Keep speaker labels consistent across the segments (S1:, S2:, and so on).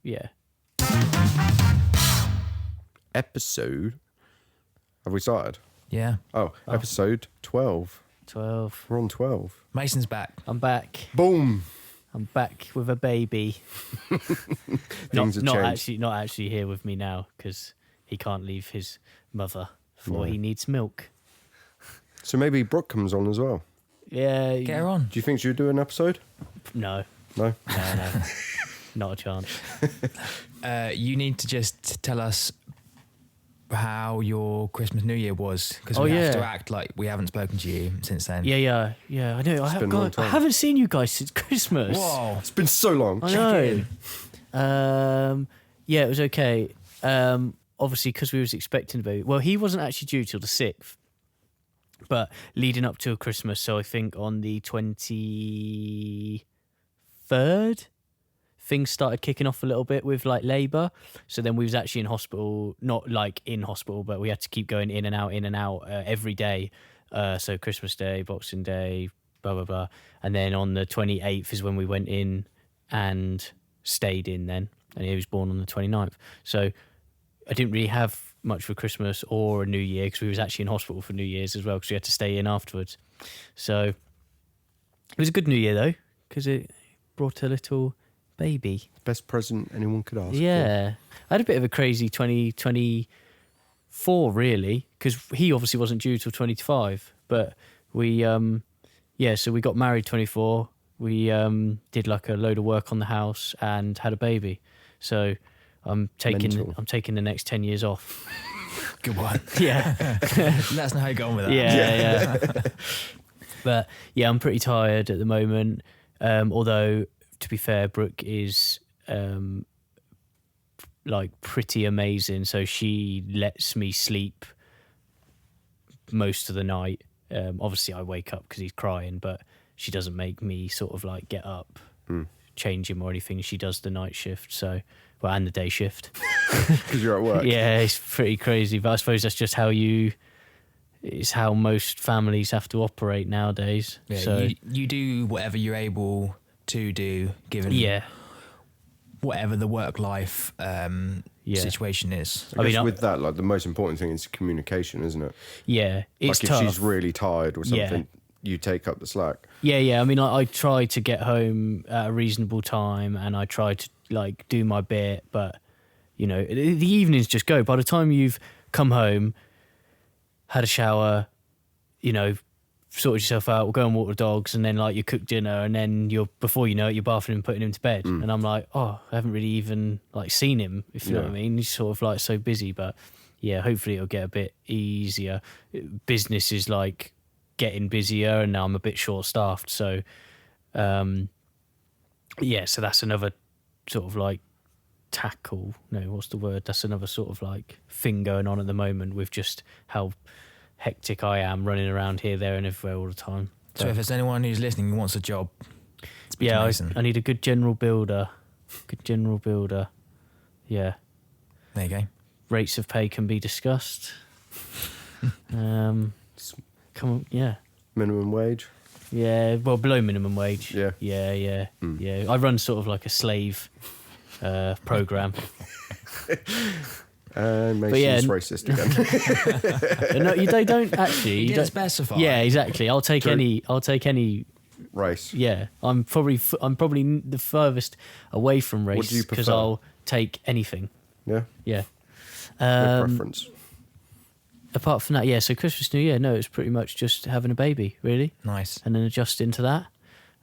S1: Yeah.
S2: Episode. Have we started?
S3: Yeah.
S2: Oh, episode 12.
S1: 12.
S2: We're on 12.
S3: Mason's back.
S1: I'm back.
S2: Boom.
S1: I'm back with a baby.
S2: Things have changed.
S1: Not actually here with me now because he can't leave his mother for he needs milk.
S2: So maybe Brooke comes on as well.
S1: Yeah.
S3: Get her on.
S2: Do you think she'd do an episode?
S1: No.
S2: No?
S1: No. Not a chance.
S3: You need to just tell us how your Christmas New Year was, because we have to act like we haven't spoken to you since then.
S1: Yeah. I know. I haven't seen you guys since Christmas.
S3: Whoa.
S2: It's been so long.
S1: I know. Yeah, it was okay. Obviously, because we was expecting a baby. Well, he wasn't actually due till the 6th, but leading up to Christmas. So I think on the 23rd, things started kicking off a little bit with like labour. So then we was actually in hospital, not like in hospital, but we had to keep going in and out every day. So Christmas Day, Boxing Day, blah, blah, blah. And then on the 28th is when we went in and stayed in then. And he was born on the 29th. So I didn't really have much for Christmas or a New Year because we was actually in hospital for New Year's as well because we had to stay in afterwards. So it was a good New Year though because it brought a little baby.
S2: Best present anyone could ask
S1: Yeah. I had a bit of a crazy 2024 really because he obviously wasn't due till 25. But we, so we got married 24. We did like a load of work on the house and had a baby. So I'm taking the next 10 years off.
S3: Good one.
S1: Yeah.
S3: Let us know how you go on with that.
S1: Yeah. But yeah, I'm pretty tired at the moment. Although to be fair, Brooke is like pretty amazing. So she lets me sleep most of the night. Obviously I wake up because he's crying, but she doesn't make me sort of like get up, change him or anything. She does the night shift. So, well, and the day shift.
S2: Because you're at work.
S1: Yeah, it's pretty crazy. But I suppose that's just it's how most families have to operate nowadays.
S3: Yeah,
S1: so
S3: you do whatever you're able to do, given whatever the work-life situation is.
S2: I guess with that, like the most important thing is communication, isn't it?
S1: Yeah, it's
S2: like
S1: tough.
S2: If she's really tired or something, you take up the slack.
S1: Yeah. I mean, I try to get home at a reasonable time, and I try to like do my bit, but you know, the evenings just go. By the time you've come home, had a shower, you know, sorted yourself out, we'll go and walk the dogs, and then like you cook dinner, and then before you know it, you're bathing him, putting him to bed. And I'm like, I haven't really even like seen him, if you know what I mean. He's sort of like so busy, but yeah, hopefully it'll get a bit easier. Business is like getting busier, and now I'm a bit short-staffed, so so that's another sort of like that's another sort of like thing going on at the moment with just how hectic I am running around here, there and everywhere all the time.
S3: So if there's anyone who's listening who wants a job,
S1: I need a good general builder. Yeah.
S3: There you go.
S1: Rates of pay can be discussed. Come on, yeah.
S2: Minimum wage.
S1: Yeah, well, below minimum wage.
S2: Yeah.
S1: Yeah. I run sort of like a slave program.
S2: And Mason's racist again.
S1: No, they don't actually.
S3: You didn't specify.
S1: Yeah, exactly. I'll take any
S2: race.
S1: Yeah, I'm probably the furthest away from race because I'll take anything.
S2: Yeah.
S1: Yeah.
S2: No preference.
S1: Apart from that, so Christmas, New Year, no, it's pretty much just having a baby, really.
S3: Nice.
S1: And then adjusting to that.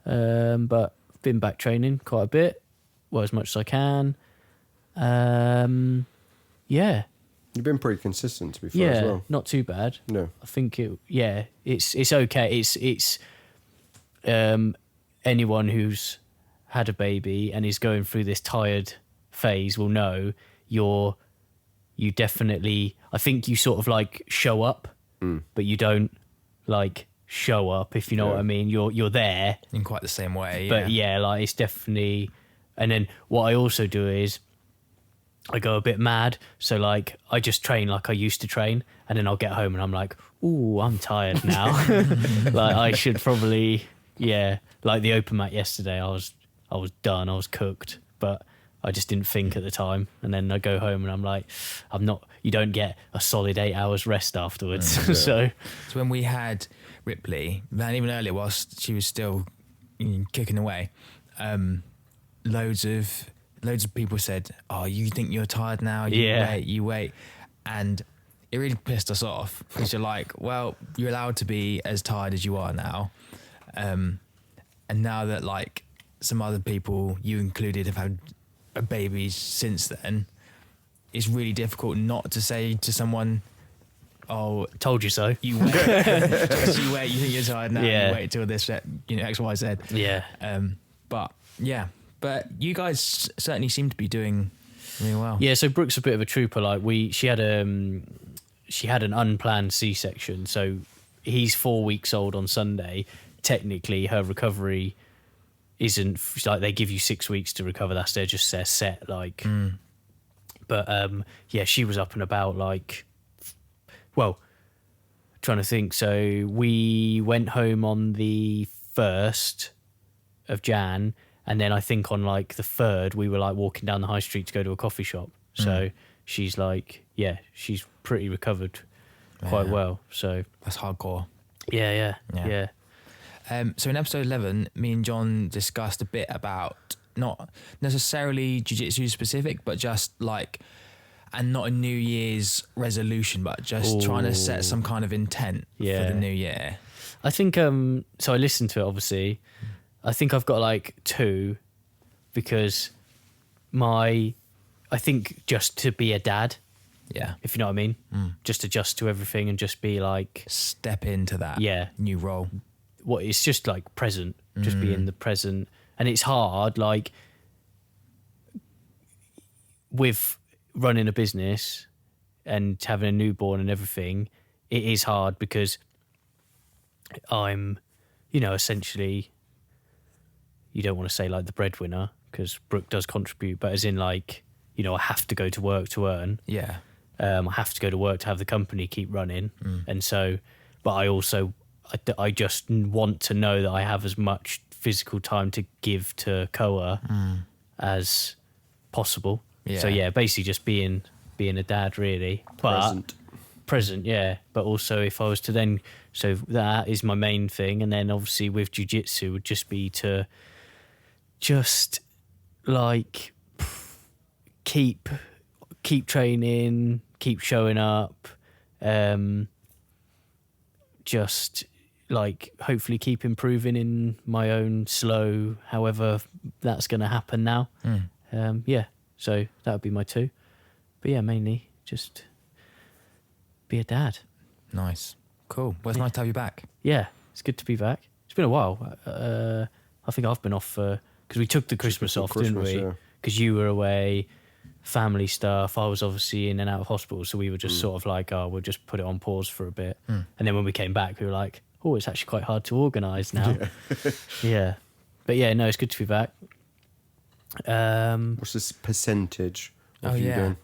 S1: But I've been back training quite a bit, as much as I can. Yeah.
S2: You've been pretty consistent, to be fair, as well.
S1: Not too bad.
S2: No.
S1: I think it's okay. It's anyone who's had a baby and is going through this tired phase will know you definitely, I think you sort of like show up, but you don't like show up, if you know what I mean. You're there
S3: in quite the same way.
S1: But like it's definitely, and then what I also do is I go a bit mad. So like I just train like I used to train, and then I'll get home and I'm like, ooh, I'm tired now. Like I should probably, like the open mat yesterday, I was done, I was cooked. but I just didn't think at the time. And then I go home and I'm like, you don't get a solid 8 hours rest afterwards.
S2: Yeah.
S1: So
S3: when we had Ripley, and even earlier whilst she was still kicking away, loads of people said, "Oh, you think you're tired now? You wait," and it really pissed us off because you're like, "Well, you're allowed to be as tired as you are now," and now that like some other people, you included, have had babies since then, it's really difficult not to say to someone, "Oh,
S1: told you so."
S3: You wait. Just you wait. You think you're tired now.
S1: Yeah.
S3: You wait till this, X, Y, Z.
S1: Yeah.
S3: But you guys certainly seem to be doing really well.
S1: Yeah. So Brooke's a bit of a trooper. Like she had an unplanned C-section. So he's 4 weeks old on Sunday. Technically, her recovery isn't like they give you 6 weeks to recover. That's their set. Like, but she was up and about like. Well, trying to think. So we went home on the 1st of Jan, and then I think on like the 3rd we were like walking down the high street to go to a coffee shop. So she's like, she's pretty recovered quite well. So
S3: that's hardcore.
S1: Yeah.
S3: So in episode 11, me and John discussed a bit about not necessarily jiu-jitsu specific, but just like, and not a New Year's resolution, but just trying to set some kind of intent for the new year.
S1: I think, so I listened to it, obviously. I think I've got like 2 because I think just to be a dad.
S3: Yeah.
S1: If you know what I mean. Just adjust to everything and just be like.
S3: Step into that new role.
S1: It's just like present, just be in the present. And it's hard, like with running a business and having a newborn and everything, it is hard because I'm, essentially, you don't want to say like the breadwinner because Brooke does contribute, but as in like, I have to go to work to earn.
S3: Yeah.
S1: I have to go to work to have the company keep running. And so, but I also, I just want to know that I have as much physical time to give to Koa as possible.
S3: Yeah.
S1: So basically just being a dad really. Present, yeah. But also if I was to then, so that is my main thing. And then obviously with jiu-jitsu would just be to just like keep training, keep showing up, just like hopefully keep improving in my own slow, however that's going to happen now. So that would be my 2. But mainly just be a dad.
S3: Nice. Cool. Well, it's nice to have you back.
S1: Yeah, it's good to be back. It's been a while. I think I've been off because we took the Christmas off, didn't we? Because you were away, family stuff. I was obviously in and out of hospital, so we were just sort of like, we'll just put it on pause for a bit. And then when we came back, we were like, it's actually quite hard to organise now. Yeah. But no, it's good to be back.
S2: What's this percentage of you doing?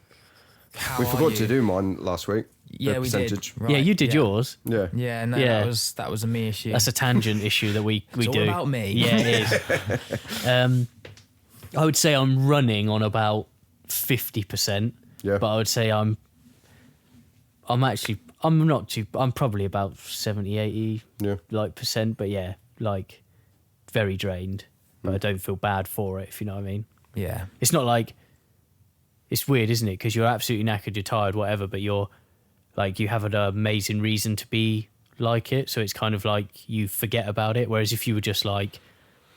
S2: We forgot to do mine last week.
S3: Yeah, we did. Right.
S1: Yeah, you did yours.
S2: Yeah.
S3: Yeah, no, that was a me issue.
S1: That's a tangent issue that we
S3: it's
S1: do.
S3: All about me.
S1: Yeah, it is. I would say I'm running on about 50%.
S2: Yeah.
S1: But I would say I'm probably about 70, 80 percent, but like very drained. But I don't feel bad for it, if you know what I mean.
S3: Yeah.
S1: It's not like, it's weird, isn't it? Because you're absolutely knackered, you're tired, whatever, but you're like, you have an amazing reason to be like it. So it's kind of like you forget about it. Whereas if you were just like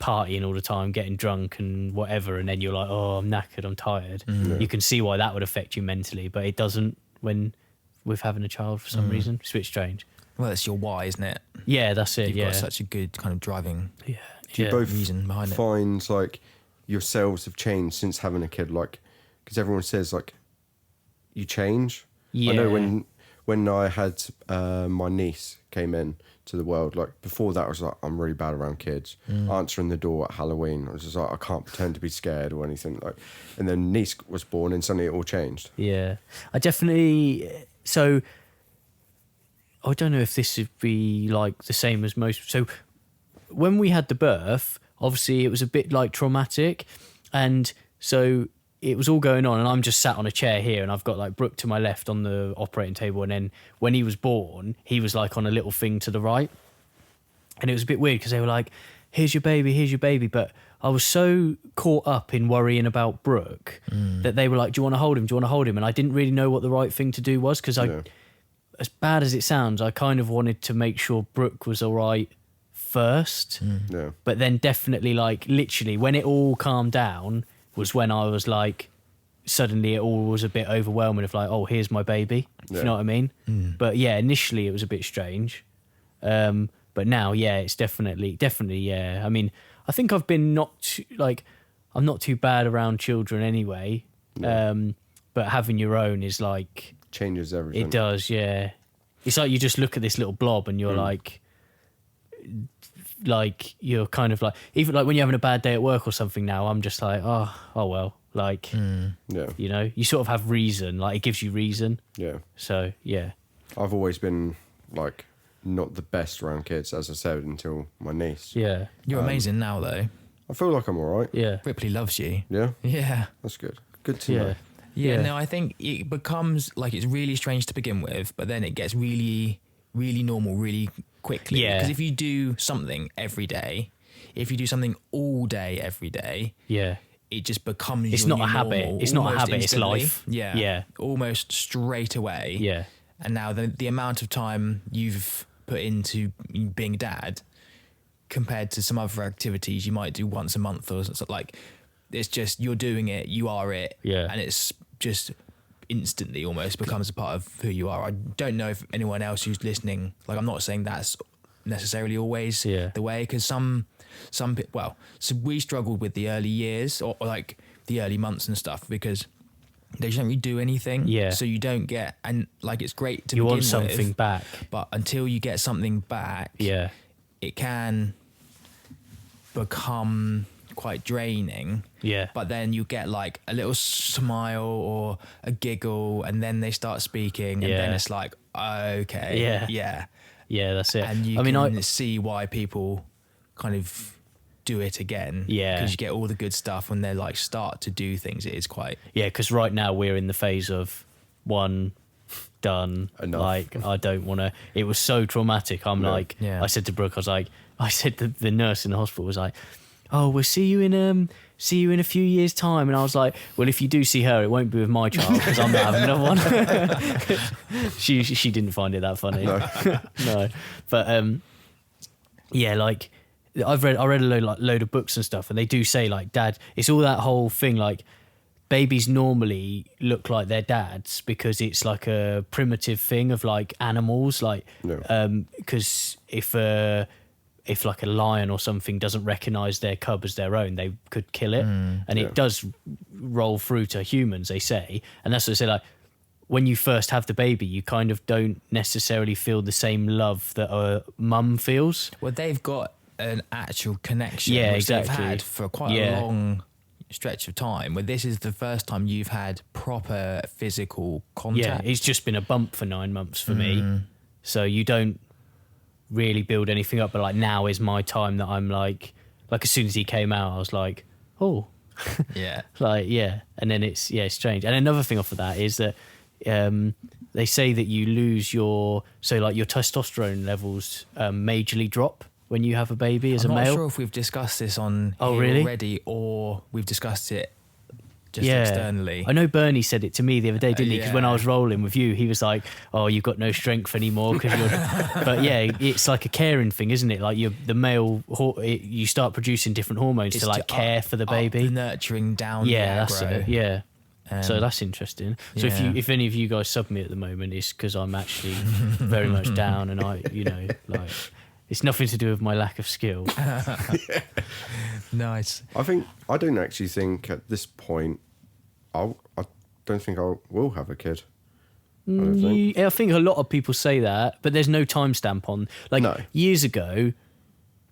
S1: partying all the time, getting drunk and whatever, and then you're like, I'm knackered, I'm tired. You can see why that would affect you mentally, but it doesn't when with having a child for some reason. It's a bit strange.
S3: Well, it's your why, isn't it?
S1: Yeah, that's it.
S3: You've got such a good kind of driving
S2: Do you both
S3: reason behind it.
S2: Find like yourselves have changed since having a kid? Like, because everyone says like you change.
S1: Yeah.
S2: I know when I had my niece came in to the world, like before that I was like, I'm really bad around kids. Answering the door at Halloween, I was just like, I can't pretend to be scared or anything. Like, and then niece was born and suddenly it all changed.
S1: Yeah, I definitely. So I don't know if this would be like the same as most. So when we had the birth, obviously it was a bit like traumatic, and So it was all going on, and I'm just sat on a chair here, and I've got like Brooke to my left on the operating table, and then when he was born, he was like on a little thing to the right, and it was a bit weird because they were like, here's your baby, but I was so caught up in worrying about Brooke that they were like, do you want to hold him? And I didn't really know what the right thing to do was, because as bad as it sounds, I kind of wanted to make sure Brooke was all right first.
S2: Yeah.
S1: But then definitely, like, literally when it all calmed down was when I was like, suddenly it all was a bit overwhelming of like, oh, here's my baby. If you know what I mean? But yeah, initially it was a bit strange. But now, yeah, it's definitely, yeah. I mean, I think I've been I'm not too bad around children anyway. But having your own is like...
S2: Changes everything.
S1: It does, yeah. It's like you just look at this little blob and you're like you're kind of like, even like when you're having a bad day at work or something now, I'm just like, oh well, like, you know, you sort of have reason, like it gives you reason.
S2: Yeah.
S1: So, yeah.
S2: I've always been like not the best around kids, as I said, until my niece.
S1: Yeah.
S3: You're amazing now, though.
S2: I feel like I'm all right.
S1: Yeah.
S3: Ripley loves you.
S2: Yeah.
S3: Yeah.
S2: That's good. Good to
S1: Yeah.
S2: know.
S3: Yeah,
S1: Yeah.
S3: no, I think it becomes like it's really strange to begin with, but then it gets really, really normal really quickly.
S1: Yeah.
S3: Because if you do something every day, if you do something all day every day,
S1: Yeah.
S3: it just becomes
S1: It's
S3: your
S1: not a
S3: new
S1: habit.
S3: normal
S1: It's not a
S3: almost
S1: habit, it's
S3: instantly.
S1: life.
S3: Yeah.
S1: Yeah.
S3: Almost straight away.
S1: Yeah.
S3: And now the amount of time you've put into being a dad compared to some other activities you might do once a month or something, like, it's just you're doing it, you are it,
S1: Yeah.
S3: and it's just instantly almost becomes a part of who you are. I don't know if anyone else who's listening, like, I'm not saying that's necessarily always
S1: Yeah.
S3: the way, because some well, so we struggled with the early years or like the early months and stuff because they just don't really do anything.
S1: Yeah.
S3: So you don't get, and like it's great to
S1: You
S3: begin
S1: want something
S3: with,
S1: back.
S3: but until you get something back,
S1: Yeah.
S3: it can become quite draining.
S1: Yeah.
S3: But then you get like a little smile or a giggle, and then they start speaking, and then
S1: Yeah.
S3: it's like, okay,
S1: Yeah.
S3: yeah,
S1: Yeah, that's it.
S3: and you
S1: I mean,
S3: can see why people kind of do it again.
S1: Yeah.
S3: because you get all the good stuff when they like start to do things. It is quite
S1: yeah, because right now we're in the phase of one done.
S2: Enough.
S1: Like, I don't want to. It was so traumatic. I'm
S2: Yeah.
S1: like,
S3: Yeah.
S1: I said to Brooke, I said to the nurse in the hospital was like, oh, we'll see you in a few years' time. And I was like, well, if you do see her, it won't be with my child because I'm not having another one. she didn't find it that funny. No. But yeah, like I read a load of books and stuff, and they do say like, dad, it's all that whole thing, like babies normally look like their dads because it's like a primitive thing of like animals, like because if like a lion or something doesn't recognize their cub as their own, they could kill it. And it does roll through to humans, they say. And that's what they say, like, when you first have the baby, you kind of don't necessarily feel the same love that a mum feels.
S3: well. They've got an actual connection,
S1: Yeah,
S3: which
S1: exactly.
S3: they've had for quite a long stretch of time. Where this is the first time you've had proper physical
S1: Yeah,
S3: contact.
S1: it's just been a bump for 9 months for me. So you don't really build anything up. But like now is my time that I'm like as soon as he came out, I was like, oh,
S3: Yeah.
S1: like, yeah. And then it's strange. And another thing off of that is that they say that you lose your testosterone levels majorly drop when you have a baby as
S3: I'm
S1: a
S3: not
S1: male.
S3: sure if we've discussed this on
S1: Oh,
S3: here
S1: really?
S3: already, or we've discussed it just
S1: Yeah.
S3: externally.
S1: I know Bernie said it to me the other day, didn't he? Because when I
S3: yeah.
S1: was rolling with you, he was like, "Oh, you've got no strength anymore." Because you're, but yeah, it's like a caring thing, isn't it? Like the male, you start producing different hormones
S3: It's
S1: to like
S3: to
S1: care
S3: up-
S1: for the
S3: up
S1: baby.
S3: the nurturing down.
S1: Yeah,
S3: the
S1: that's
S3: aggro.
S1: it. Yeah. So
S3: Um,
S1: that's interesting. So
S3: yeah.
S1: if any of you guys sub me at the moment, it's because I'm actually very much down, and like it's nothing to do with my lack of skill.
S3: Nice.
S2: I don't actually think at this point, I don't think I will have a kid. I don't think.
S1: I think a lot of people say that, but there's no timestamp on. Like
S2: No.
S1: years ago,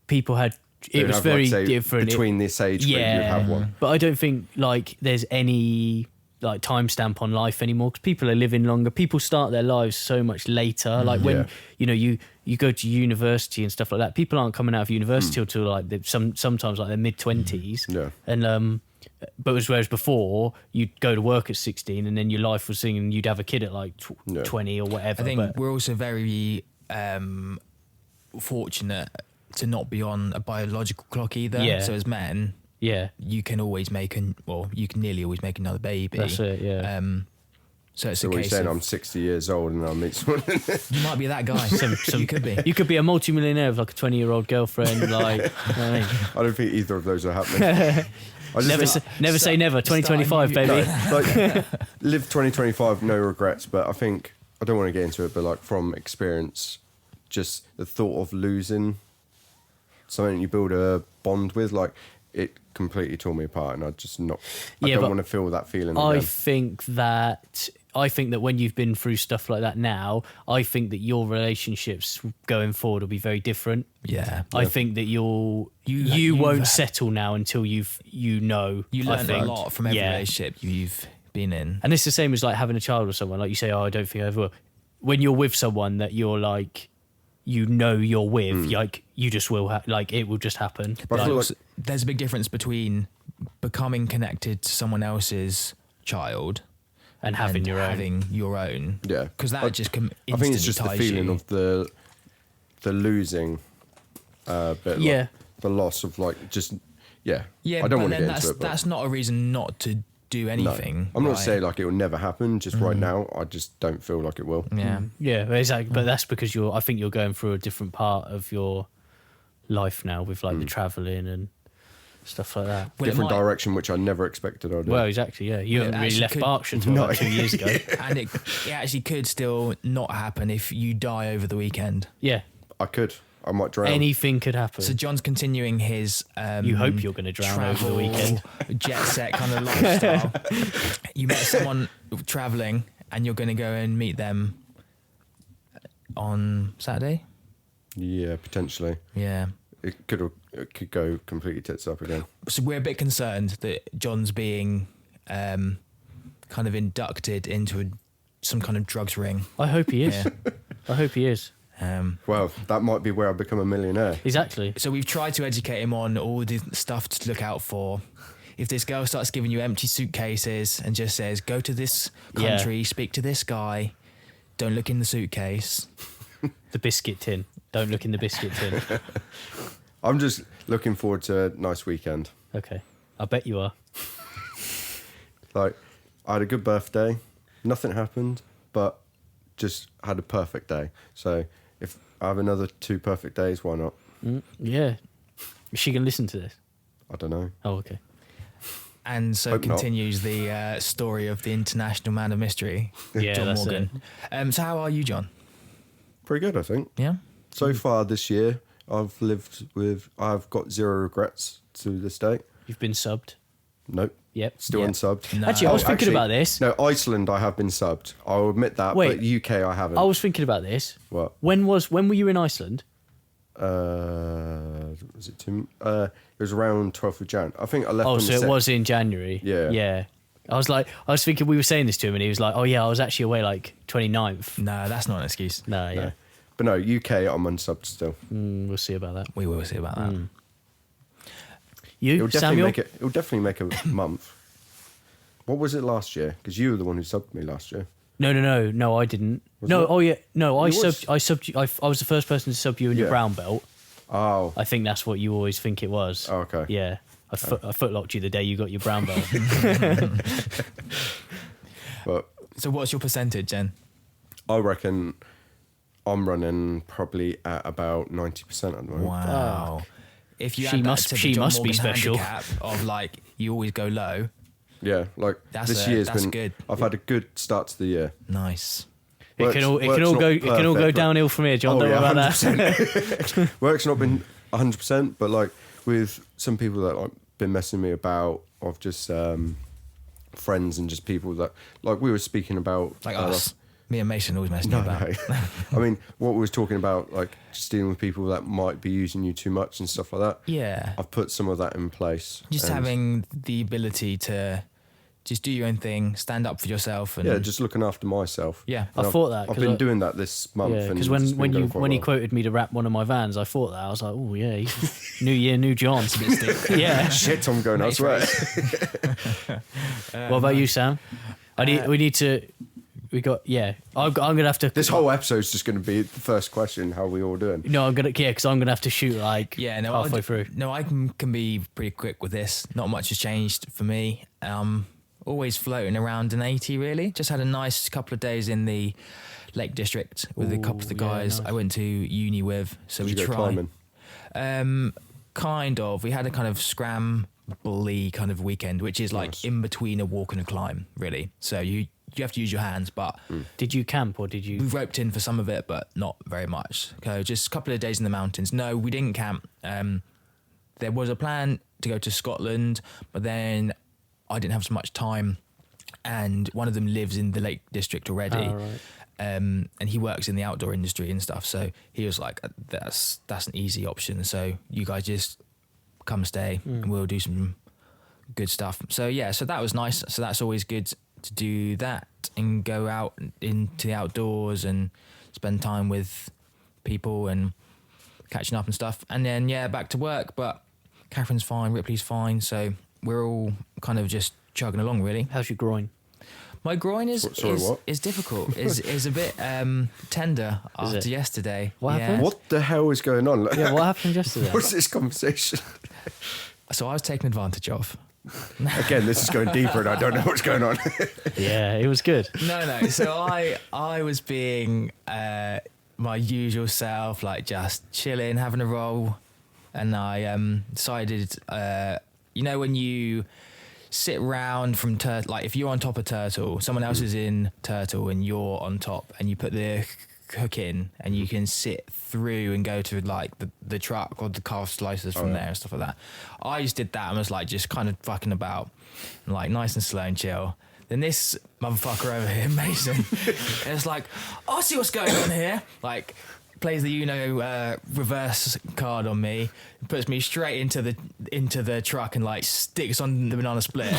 S1: people had. It
S2: They'd
S1: was
S2: have,
S1: very
S2: like, say,
S1: different.
S2: between this age where you'd have one.
S1: But I don't think like there's any like timestamp on life anymore because people are living longer. People start their lives so much later. Like when you go to university and stuff like that. People aren't coming out of university until like sometimes like their mid-20s.
S2: Yeah.
S1: And But whereas before, you'd go to work at 16 and then your life was singing, you'd have a kid at like 20 or whatever.
S3: I think
S1: but
S3: we're also very fortunate to not be on a biological clock either.
S1: Yeah.
S3: So as men,
S1: yeah,
S3: you can always you can nearly always make another baby.
S1: that's it, yeah.
S3: So it's
S2: So
S3: a
S2: what you're
S3: case
S2: saying,
S3: of,
S2: I'm 60 years old and I meet someone.
S3: you might be that guy. You could be.
S1: You could be a multimillionaire with like a 20-year-old girlfriend. Like, you know what I mean?
S2: I don't think either of those are happening. I just
S1: Never say never. 2025, baby.
S2: No, like live 2025, no regrets. But I think I don't want to get into it, but like from experience, just the thought of losing something you build a bond with, like it completely tore me apart, and I
S1: Yeah,
S2: don't
S1: but
S2: want to feel that feeling
S1: I
S2: again.
S1: think that when you've been through stuff like that now, I think that your relationships going forward will be very different.
S3: Yeah.
S1: I think that you won't settle now until you know.
S3: You
S1: I
S3: learn a
S1: think.
S3: lot from every
S1: Yeah.
S3: relationship you've been in.
S1: And it's the same as like having a child with someone. Like you say, oh, I don't think I ever will. When you're with someone that you're like, you know you're with, like you just will, like it will just happen.
S2: But I
S1: Like,
S2: feel like
S3: There's a big difference between becoming connected to someone else's child
S1: and having your own.
S3: having your own.
S2: Yeah.
S3: Because that
S2: I-
S3: just
S2: I think it's just the
S3: ties
S2: feeling
S3: you.
S2: of the losing bit, like,
S1: Yeah.
S2: the loss of like just
S3: Yeah,
S2: I don't
S3: but
S2: want to
S3: then
S2: get into it. But
S3: that's not a reason not to do
S2: no.
S3: anything.
S2: I'm not
S3: right?
S2: saying like it will never happen. Just right now, I just don't feel like it will.
S3: Yeah.
S1: Yeah, exactly. But that's because I think you're going through a different part of your life now with like the travelling and stuff like that.
S3: Well, it
S2: Different
S3: might-
S2: direction, which I never expected I'd do.
S1: Well, exactly. Yeah, you
S3: Well, it
S1: haven't really
S3: actually
S1: left
S3: could-
S1: Berkshire until
S2: No.
S1: like 2 years ago.
S3: And it actually could still not happen if you die over the weekend.
S1: Yeah,
S2: I might drown.
S1: anything could happen.
S3: So John's continuing his.
S1: You hope you're going to drown over the
S3: travel,
S1: weekend.
S3: jet set kind of lifestyle. You met someone traveling, and you're going to go and meet them on Saturday.
S2: Yeah, potentially.
S3: Yeah.
S2: It could go completely tits up again.
S3: So we're a bit concerned that John's being kind of inducted into some kind of drugs ring.
S1: I hope he is.
S3: Yeah.
S1: I hope he is.
S2: Well, that might be where I become a millionaire.
S1: Exactly.
S3: So we've tried to educate him on all the stuff to look out for. If this girl starts giving you empty suitcases and just says, go to this country, speak to this guy, don't look in the suitcase.
S1: The biscuit tin. Don't look in the biscuit tin.
S2: I'm just looking forward to a nice weekend.
S1: Okay. I bet you are.
S2: Like, I had a good birthday. Nothing happened, but just had a perfect day. So if I have another 2 perfect days, why not?
S1: Yeah. Is she going to listen to this?
S2: I don't know.
S1: Oh, okay.
S3: And so
S2: Hope not.
S3: continues the story of the international man of mystery,
S1: Yeah,
S3: John
S1: that's
S3: Morgan. So how are you, John?
S2: Pretty good, I think.
S3: Yeah?
S2: So far this year, I've got 0 regrets to this date.
S1: You've been subbed.
S2: Nope.
S1: Yep.
S2: Still
S3: Yep.
S2: unsubbed.
S3: No.
S1: Actually, I was thinking
S2: actually,
S1: about this.
S2: No, Iceland, I have been subbed. I'll admit that,
S1: Wait.
S2: but UK, I haven't.
S1: I was thinking about this.
S2: What?
S1: When were you in Iceland?
S2: Was it it was around 12th of Jan. I think I left
S1: Oh,
S2: on
S1: so
S2: the
S1: it
S2: sec-
S1: was in January.
S2: Yeah.
S1: Yeah. I was thinking we were saying this to him and he was like, oh yeah, I was actually away like 29th.
S3: No, that's not an excuse.
S1: No, yeah.
S2: No. But no, UK, I'm unsubbed still.
S1: We'll see about that.
S3: We will see about that.
S1: You,
S2: It'll definitely
S1: Samuel?
S2: make it. It'll definitely make a month. What was it last year? Because you were the one who subbed me last year.
S1: No, I didn't.
S2: Was
S1: No,
S2: it?
S1: oh yeah, no, I
S2: You was.
S1: subbed you. I was the first person to sub you in your
S2: Yeah.
S1: brown belt.
S2: Oh,
S1: I think that's what you always think it was.
S2: Oh, okay.
S1: Yeah, I footlocked you the day you got your brown belt.
S2: but
S3: So what's your percentage then?
S2: I reckon I'm running probably at about 90% at the moment.
S3: Wow. If you
S1: She
S3: add that
S1: must-
S3: to the
S1: she
S3: John
S1: must be
S3: Morgan
S1: special.
S3: handicap of like you always go low,
S2: Yeah, like this year's
S3: that's
S2: been
S3: good.
S2: I've had a good start to the year.
S3: nice.
S1: It can all
S2: Work's
S1: go.
S2: not
S1: It can all go
S2: perfect, but-
S1: downhill from here, John.
S2: Oh,
S1: Don't
S2: yeah,
S1: worry about that.
S2: Work's not been 100%, but like with some people that like been messing me about of just friends and just people that like we were speaking about
S3: Like us. Me and Mason always messing you
S2: No,
S3: about.
S2: no. I mean, what we was talking about, like just dealing with people that might be using you too much and stuff like that.
S3: Yeah.
S2: I've put some of that in place.
S3: Just
S2: and-
S3: having the ability to just do your own thing, stand up for yourself, and
S2: Yeah, just looking after myself.
S3: yeah.
S1: I
S2: And
S1: thought that,
S2: I've
S1: 'cause
S2: been doing that this month.
S1: Yeah,
S2: and
S1: because
S2: it's
S1: when
S2: been
S1: you
S2: going quite
S1: when he
S2: well.
S1: quoted me to wrap one of my vans, I thought that I was like, oh yeah, he's new year, new John. yeah.
S2: Shit, I'm going
S3: Nice
S2: elsewhere.
S1: What about you, Sam? We need to. We got I'm gonna have to.
S2: This whole episode's just going to be the first question: how are we all doing?
S1: No, I'm gonna because I'm gonna have to shoot like
S3: No,
S1: halfway through.
S3: No, I can be pretty quick with this. Not much has changed for me. Always floating around an 80 really. Just had a nice couple of days in the Lake District with a couple of the
S1: Ooh, yeah,
S3: guys
S1: nice.
S3: I went to uni with. So
S2: Did
S3: we
S2: you go
S3: tried.
S2: climbing?
S3: Kind of. We had a kind of scramble-y kind of weekend, which is like
S2: Nice.
S3: in between a walk and a climb, really. So you have to use your hands, but
S1: Did you camp or did
S3: we
S1: you?
S3: roped in for some of it, but not very much. So just a couple of days in the mountains. No, we didn't camp. There was a plan to go to Scotland, but then I didn't have so much time, and one of them lives in the Lake District already.
S1: Oh, right.
S3: And he works in the outdoor industry and stuff. So he was like, that's an easy option. So you guys just come stay and we'll do some good stuff. So yeah, so that was nice. So that's always good to do that and go out into the outdoors and spend time with people and catching up and stuff. And then, back to work. But Catherine's fine, Ripley's fine. So we're all kind of just chugging along, really.
S1: How's your groin?
S3: My groin is
S2: Sorry, what?
S3: is difficult. is a bit tender
S1: Is
S3: after
S1: it?
S3: yesterday.
S1: What happened?
S2: What the hell is going on?
S1: Yeah, what happened yesterday?
S2: What's this conversation?
S3: So I was taken advantage of.
S2: Again, this is going deeper, and I don't know what's going on.
S1: Yeah, it was good.
S3: No. So I was being my usual self, like just chilling, having a roll, and I decided, when you sit round from turtle, like if you're on top of turtle, someone else is in turtle and you're on top, and you put the hook in and you can sit through and go to like the truck or the calf slices from there and stuff like that. I just did that and was like just kind of fucking about, and like nice and slow and chill. Then this motherfucker over here, Mason, is like, I see what's going on here. Like, plays the reverse card on me, puts me straight into the truck and like sticks on the banana split.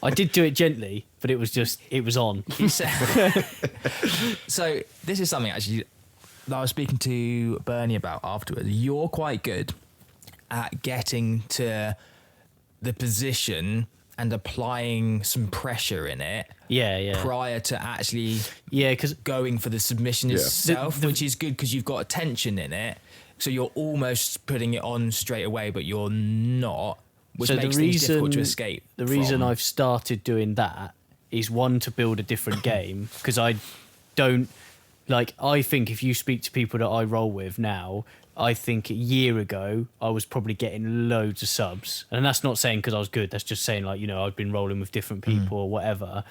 S1: I did do it gently, but it was on.
S3: He said, so this is something actually that I was speaking to Bernie about afterwards. You're quite good at getting to the position and applying some pressure in it
S1: Yeah.
S3: prior to actually
S1: Yeah, because
S3: going for the submission
S2: Yeah.
S3: itself, which is good because you've got a tension in it. So you're almost putting it on straight away, but you're not, which
S1: So
S3: makes things difficult to escape.
S1: The reason
S3: from.
S1: I've started doing that is one, to build a different game, because I don't like. I think if you speak to people that I roll with now, I think a year ago I was probably getting loads of subs, and that's not saying because I was good. That's just saying like I've been rolling with different people or whatever.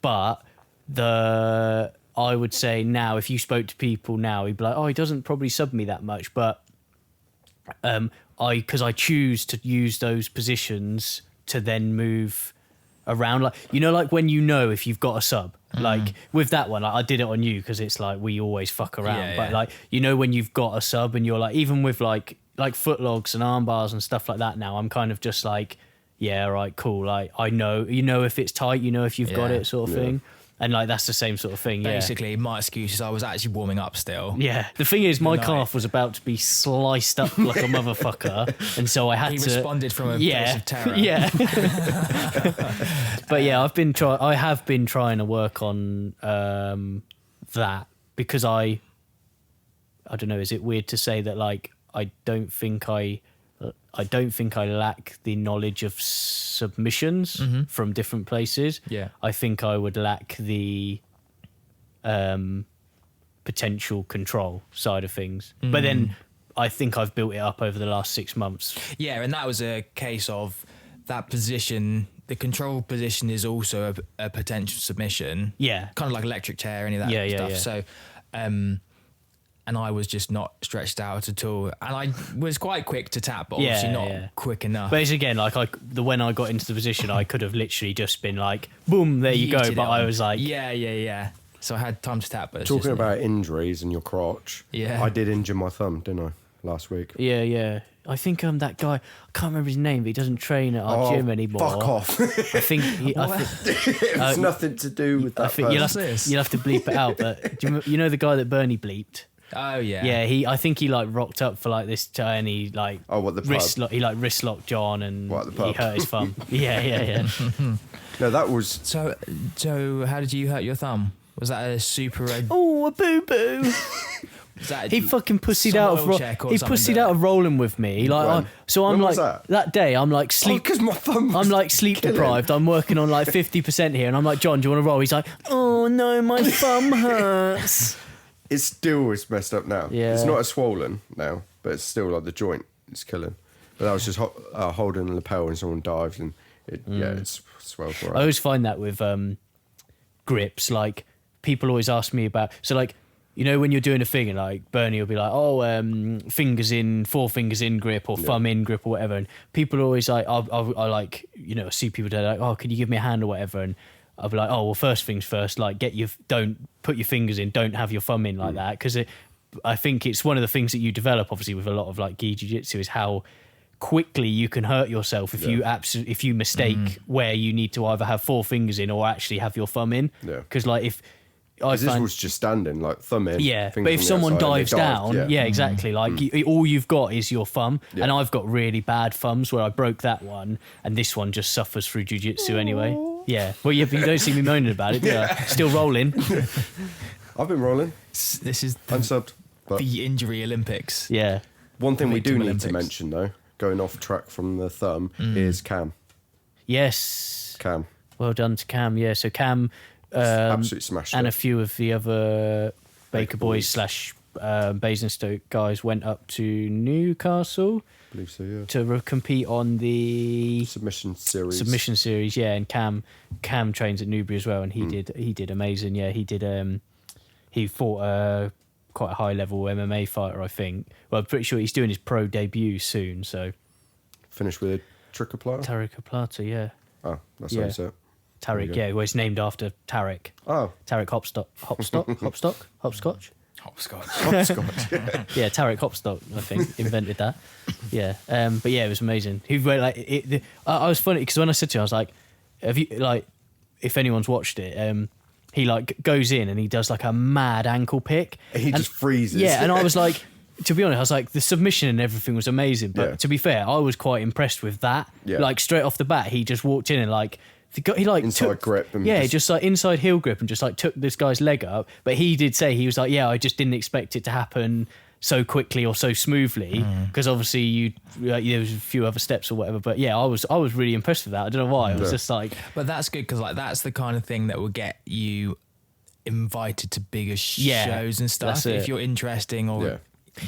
S1: But I would say now, if you spoke to people now, he'd be like, oh, he doesn't probably sub me that much, but because I choose to use those positions to then move around, like like when if you've got a sub, like with that one, like I did it on you because it's like we always fuck around,
S3: Yeah,
S1: but
S3: yeah.
S1: like when you've got a sub and you're like, even with like footlogs and arm bars and stuff like that, now I'm kind of just like, yeah, all right, cool, like I know if it's tight, if you've got
S3: Yeah.
S1: it, sort of thing. And like that's the same sort of thing.
S3: Basically, my excuse is I was actually warming up still.
S1: Yeah. The thing is, my
S3: Nice.
S1: calf was about to be sliced up like a motherfucker, and so I had
S3: He
S1: to.
S3: responded from a place of terror.
S1: Yeah. But yeah, I have been trying to work on that, because I don't know. Is it weird to say that like I don't think I lack the knowledge of submissions from different places.
S3: Yeah.
S1: I think I would lack the potential control side of things. But then I think I've built it up over the last 6 months.
S3: Yeah, and that was a case of that position. The control position is also a potential submission.
S1: Yeah.
S3: Kind of like electric chair, any of that
S1: Yeah,
S3: stuff.
S1: yeah.
S3: So, and I was just not stretched out at all. And I was quite quick to tap, but obviously not quick enough.
S1: But it's again, like when I got into the position, I could have literally just been like, boom, there you go.
S3: Yeeted
S1: But
S3: it
S1: I
S3: on.
S1: was like,
S3: Yeah. So I had time to tap, but it's
S2: Talking
S3: just,
S2: about injuries and your crotch,
S3: Yeah.
S2: I did injure my thumb, didn't I, last week?
S1: yeah. I think that guy. I can't remember his name, but he doesn't train at our gym anymore.
S2: Fuck off.
S1: I think
S2: It's nothing to do with that.
S1: I think you'll
S2: person.
S1: have to bleep it out. But do you know the guy that Bernie bleeped?
S3: Oh yeah.
S1: Yeah, I think he like rocked up for like this and he like
S2: What, the
S1: wrist
S2: pub?
S1: he like wrist locked John and
S2: What, the
S1: he
S2: pub?
S1: hurt his thumb. yeah.
S2: No, that was.
S3: So how did you hurt your thumb? Was that a super red?
S1: Oh, a boo boo.
S3: Was that
S1: He fucking pussied
S3: some
S1: out
S3: oil
S1: of
S3: check or
S1: he
S3: something
S1: pussied
S3: there?
S1: out of rolling with me. Like
S2: When?
S1: so I'm
S2: When
S1: like
S2: was that?
S1: day I'm like sleep
S2: Because my thumb.
S1: I'm like sleep
S2: killing.
S1: deprived. I'm working on like 50% here and I'm like, John, do you want to roll? He's like, oh no, my thumb hurts.
S2: It still is messed up now.
S1: Yeah.
S2: It's not as swollen now, but it's still like the joint is killing. But I was just holding a lapel and someone dived and it's swelled for
S1: I always find that with grips, like people always ask me about, so like, you know, when you're doing a thing and like Bernie will be like, oh, fingers in, 4 fingers in grip or thumb in grip or whatever. And people are always like, I like, you know, see people do like, oh, could you give me a hand or whatever? And I'll be like, oh, well, first things first, like don't put your fingers in, don't have your thumb in like that. Because I think it's one of the things that you develop, obviously, with a lot of like gi jiu-jitsu is how quickly you can hurt yourself if you mistake where you need to either have 4 fingers in or actually have your thumb in.
S2: Yeah.
S1: Because like if I
S2: This
S1: find,
S2: was just standing, like thumb in.
S1: yeah,
S2: fingers
S1: but if
S2: on the
S1: someone
S2: outside, and they
S1: dives
S2: dived,
S1: down, yeah, exactly. Like all you've got is your thumb,
S2: Yeah.
S1: and I've got really bad thumbs where I broke that one, and this one just suffers through jiu-jitsu anyway. Yeah, well, yeah, but you don't see me moaning about it, do you? Still rolling.
S2: I've been rolling,
S3: This is
S2: unsubbed. But
S3: the injury Olympics.
S1: Yeah,
S2: one thing we do
S3: Victim
S2: need to
S3: Olympics.
S2: mention, though, going off track from the thumb, is Cam.
S1: yes.
S2: Cam.
S1: Well done to Cam. Yeah, so Cam
S2: Absolutely smashed
S1: and
S2: it.
S1: a few of the other Baker
S2: Baker
S1: Boys / Basingstoke guys went up to Newcastle
S2: I believe so, yeah.
S1: to compete on the
S2: Submission series.
S1: submission series, yeah. And Cam trains at Newbury as well, and he did amazing. Yeah, he fought quite a high level MMA fighter, I think. Well, I'm pretty sure he's doing his pro debut soon. So
S2: Finished with Tricoplater.
S1: Tarek Plata, yeah,
S2: Oh, that's
S1: Yeah.
S2: how you say it. There you
S1: Tarek,
S2: go.
S1: yeah. Well, it's named after Tarek
S2: Oh,
S1: Tarek Hopstock, Hopscotch.
S3: Hopscotch.
S2: hopscotch.
S1: Yeah, Tarek Hopstock, I think, invented that. Yeah, but yeah, it was amazing. He went like I was funny because when I said to him, I was like, "Have you like, if anyone's watched it, he like goes in and he does like a mad ankle pick.
S2: He
S1: And-
S2: just freezes.
S1: Yeah, and I was like, to be honest, I was like, the submission and everything was amazing. But
S2: Yeah.
S1: to be fair, I was quite impressed with that.
S2: Yeah.
S1: Like straight off the bat, he just walked in and like. He like
S2: Inside
S1: took,
S2: grip and
S1: yeah,
S2: just-
S1: just like inside heel grip and just like took this guy's leg up. But he did say he was like, yeah, I just didn't expect it to happen so quickly or so smoothly because obviously there was a few other steps or whatever. But yeah, I was really impressed with that. I don't know why. I was
S2: Yeah.
S1: just like,
S3: But that's good because like that's the kind of thing that will get you invited to bigger
S1: Yeah,
S3: shows and stuff
S1: that's
S3: if
S1: it.
S3: you're interesting or
S2: Yeah.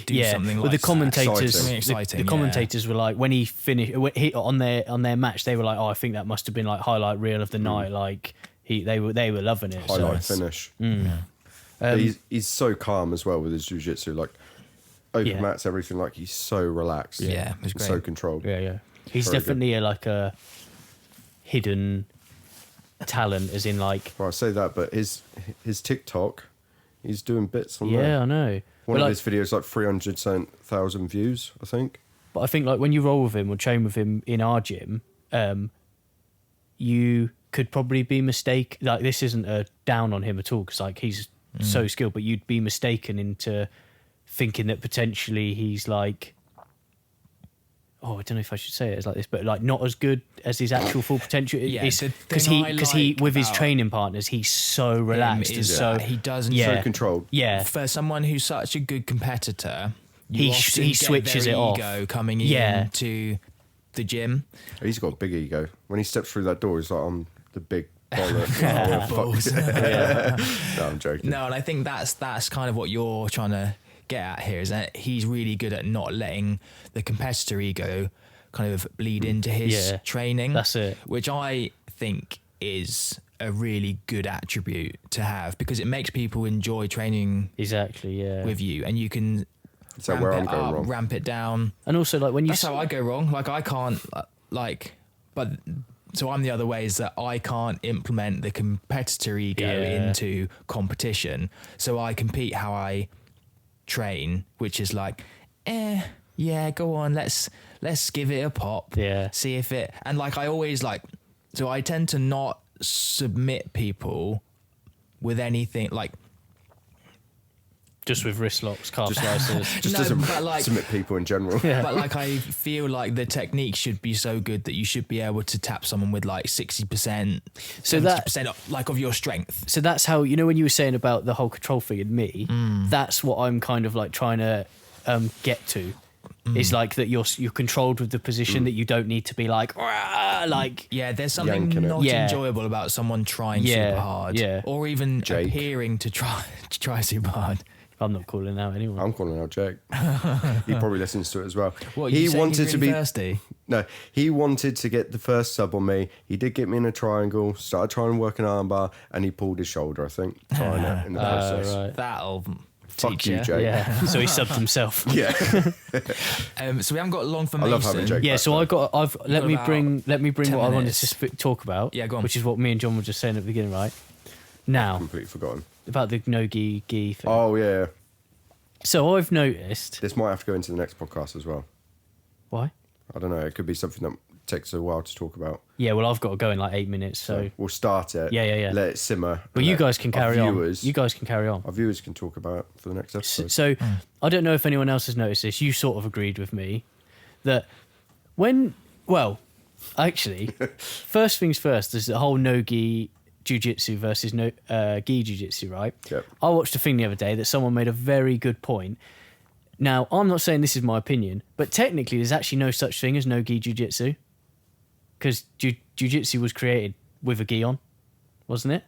S3: do
S1: yeah.
S3: something
S1: But
S3: like
S1: the
S3: that.
S1: commentators,
S3: Something
S1: the
S3: exciting.
S1: commentators were like, when he finished on their match, they were like, oh, I think that must have been like highlight reel of the night. Like they were loving it.
S2: Highlight
S1: so.
S2: finish.
S1: Um,
S2: He's so calm as well with his jiu-jitsu. Like, open
S1: Yeah.
S2: mats, everything. Like, he's so relaxed.
S3: Yeah, it's great.
S2: So controlled.
S1: Yeah. He's
S2: Very good.
S1: definitely like a hidden talent, as in like,
S2: Well, I say that, but his TikTok, he's doing bits on
S1: yeah,
S2: there.
S1: I know.
S2: One
S1: But,
S2: of
S1: like,
S2: his videos, like 300,000 views, I think.
S1: But I think like when you roll with him or train with him in our gym, you could probably be mistaken. Like this isn't a down on him at all because like he's so skilled, but you'd be mistaken into thinking that potentially he's like, oh, I don't know if I should say it as like this, but like not as good as his actual full potential.
S3: Yeah,
S1: Because
S3: the
S1: he
S3: thing I
S1: because he
S3: like
S1: with his
S3: about
S1: training partners, he's so relaxed and
S3: is
S1: so
S3: that he doesn't
S1: Yeah.
S2: So controlled.
S1: yeah.
S3: for someone who's such a good competitor, you
S1: He
S3: often
S1: he
S3: get
S1: switches
S3: very
S1: it off.
S3: ego coming
S1: Yeah.
S3: into the gym.
S2: He's got a big ego. When he steps through that door, he's like, I'm the big bollock.
S3: Balls.
S2: No, I'm joking.
S3: No, and I think that's kind of what you're trying to get at here, is that he's really good at not letting the competitor ego kind of bleed into his
S1: Yeah,
S3: training.
S1: that's it.
S3: Which I think is a really good attribute to have because it makes people enjoy training
S1: Exactly, yeah.
S3: with you, and you can
S2: Is that where I'm going
S3: up,
S2: wrong?
S3: ramp it down.
S1: And also like when you
S3: That's how I go wrong. Like I can't but so I'm the other way is that I can't implement the competitor ego
S1: Yeah.
S3: into competition. So I compete how I train, which is like, yeah, go on, let's give it a pop.
S1: Yeah.
S3: See if it, and like I always like, so I tend to not submit people with anything like,
S1: Just with wrist locks, calf slicers.
S2: Just
S3: No,
S2: doesn't
S3: but like-
S2: submit people in general.
S3: but like I feel like the technique should be so good that you should be able to tap someone with like 60%,
S1: So that-
S3: 70% like of your strength.
S1: So that's how, you know, when you were saying about the whole control thing in me, that's what I'm kind of like trying to get to. It's like that you're controlled with the position, that you don't need to be like, "Rah," like
S3: Yeah, there's something
S2: Yanking it.
S3: not
S1: Yeah.
S3: enjoyable about someone trying
S1: Yeah,
S3: super hard,
S1: yeah.
S3: or even
S2: Jake.
S3: appearing to try super hard.
S1: I'm not calling out anyone.
S2: I'm calling out Jake. He probably listens to it as well.
S3: What,
S2: he
S3: you saying
S2: wanted
S3: he's
S2: to
S3: really
S2: be
S3: thirsty?
S2: No, he wanted to get the first sub on me. He did get me in a triangle, started trying to work an armbar, and he pulled his shoulder, I think, trying it in the process.
S1: right.
S3: That'll
S2: Fuck
S3: teach
S2: you,
S3: ya.
S2: Jake.
S1: Yeah. So he subbed himself.
S2: Yeah.
S3: So we haven't got long for
S2: I
S3: Mason.
S2: love having Jake.
S1: Yeah,
S2: back
S1: so
S2: there.
S1: I've let me
S3: about
S1: bring
S3: 10
S1: what I wanted
S3: minutes.
S1: to talk about.
S3: Yeah, go on.
S1: Which is what me and John were just saying at the beginning, right? Now
S2: Completely forgotten.
S1: about the no gi thing.
S2: Oh, yeah.
S1: So I've noticed.
S2: This might have to go into the next podcast as well.
S1: Why?
S2: I don't know. It could be something that takes a while to talk about.
S1: Yeah, well, I've got to go in like 8 minutes. So,
S2: we'll start it.
S1: Yeah.
S2: Let it simmer.
S1: but
S2: and
S1: you
S2: let
S1: guys can
S2: our
S1: carry on.
S2: viewers-
S1: You guys can carry on.
S2: Our viewers can talk about it for the next episode.
S1: So I don't know if anyone else has noticed this. You sort of agreed with me that actually, first things first, there's the whole no gi jiu-jitsu versus no gi jiu-jitsu, right?
S2: Yep.
S1: I watched a thing the other day that someone made a very good point. Now, I'm not saying this is my opinion, but technically there's actually no such thing as no gi jiu-jitsu because jiu-jitsu was created with a gi on, wasn't it?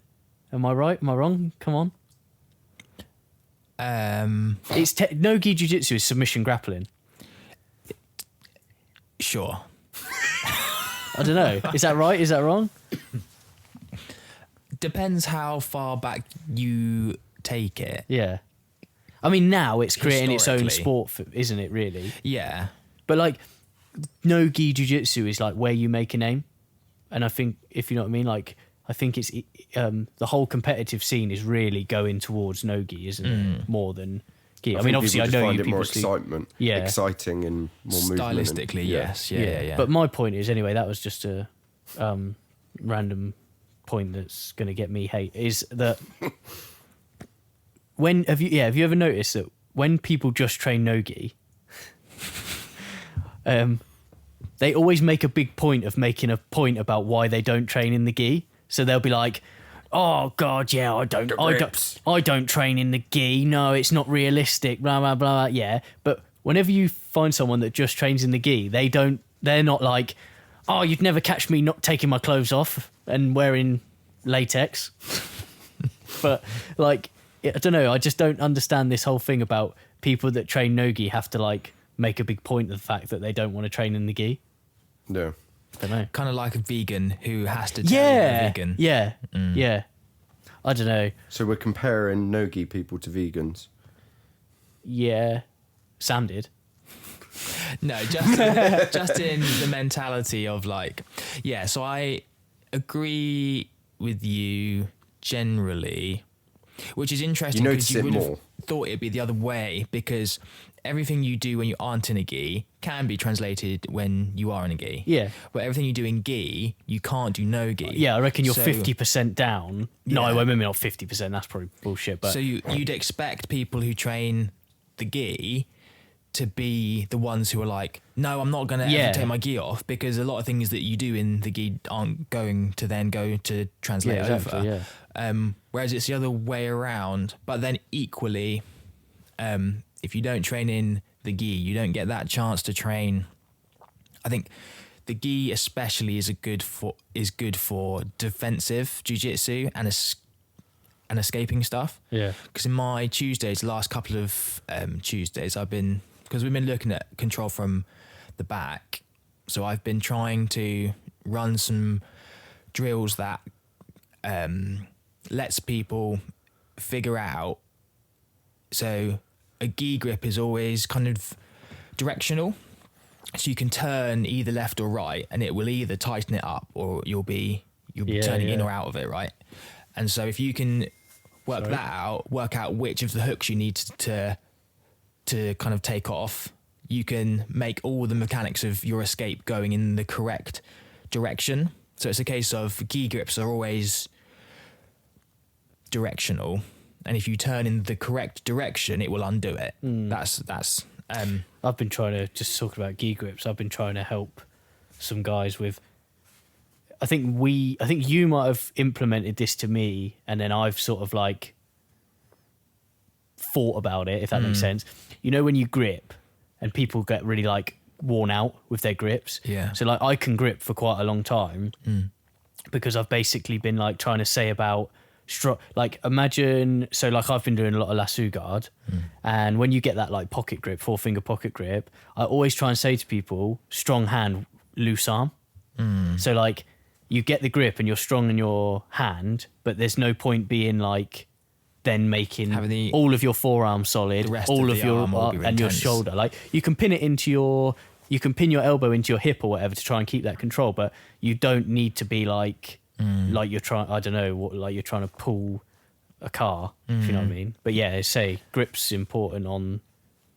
S1: Am I right? Am I wrong? Come on. It's no gi jiu-jitsu is submission grappling.
S3: Sure.
S1: I don't know. Is that right? Is that wrong?
S3: Depends how far back you take it.
S1: Yeah. I mean, now it's creating its own
S3: Historically.
S1: sport, isn't it, really?
S3: Yeah.
S1: But, like, no gi jiu-jitsu is, like, where you make a name. And I think, if you know what I mean, like, I think it's the whole competitive scene is really going towards no gi, isn't it? More than gi. I mean,
S2: think
S1: obviously, I
S2: people just
S1: know
S2: find
S1: you
S2: it more
S1: people
S2: excitement,
S1: Yeah.
S2: exciting and more movement.
S3: Stylistically,
S2: and,
S3: yes. Yeah.
S1: But my point is, anyway, that was just a random point that's going to get me hate, is that have you ever noticed that when people just train no-gi, they always make a big point of making a point about why they don't train in the gi. So they'll be like, oh god, yeah, I don't train in the gi. No, it's not realistic, blah blah blah. Yeah, but whenever you find someone that just trains in the gi, they're not like, oh, you'd never catch me not taking my clothes off and wearing latex. But like, I don't know, I just don't understand this whole thing about people that train no-gi have to like make a big point of the fact that they don't want to train in the gi.
S2: Yeah.
S1: I don't know.
S3: Kind of like a vegan who has to tell you they're vegan.
S1: Yeah. Yeah. I don't know.
S2: So we're comparing no-gi people to vegans.
S1: Yeah. Sam did.
S3: No, just in the mentality of like, yeah, so I agree with you generally, which is interesting
S2: You
S3: because
S2: notice
S3: you
S2: it
S3: would have
S2: more.
S3: thought it'd be the other way, because everything you do when you aren't in a gi can be translated when you are in a gi.
S1: Yeah.
S3: But everything you do in gi, you can't do no gi.
S1: Yeah, I reckon you're
S3: So-
S1: 50% down. No,
S3: Yeah.
S1: well, maybe not 50%. That's probably bullshit. But
S3: So you'd expect people who train the gi to be the ones who are like, no, I'm not going to
S1: Yeah.
S3: ever take my gi off, because a lot of things that you do in the gi aren't going to then go to translate
S1: Yeah, exactly,
S3: over. Whereas it's the other way around. But then equally, if you don't train in the gi, you don't get that chance to train. I think the gi especially is good for defensive jiu-jitsu and escaping stuff.
S1: yeah.
S3: Because in my Tuesdays, last couple of Tuesdays, because we've been looking at control from the back, so I've been trying to run some drills that lets people figure out. So a gi grip is always kind of directional, so you can turn either left or right, and it will either tighten it up or you'll be
S1: Yeah,
S3: turning in
S1: yeah.
S3: or out of it, right? And so if you can work that out, work out which of the hooks you need to kind of take off, you can make all the mechanics of your escape going in the correct direction. So it's a case of gi grips are always directional, and if you turn in the correct direction, it will undo it. That's
S1: I've been trying to, just talk about gi grips, I've been trying to help some guys with, I think you might have implemented this to me, and then I've sort of like thought about it, if that makes sense. You know, when you grip and people get really like worn out with their grips.
S3: Yeah.
S1: So like I can grip for quite a long time because I've basically been like trying to say about like imagine, so like I've been doing a lot of lasso guard, and when you get that like pocket grip, 4-finger pocket grip, I always try and say to people, strong hand, loose arm. So like you get the grip and you're strong in your hand, but there's no point being like then making all of your forearm solid, all of your and your shoulder. Like you can pin it into you can pin your elbow into your hip or whatever to try and keep that control, but you don't need to be like you're trying, I don't know, like you're trying to pull a car, if you know what I mean. But yeah, say grip's important on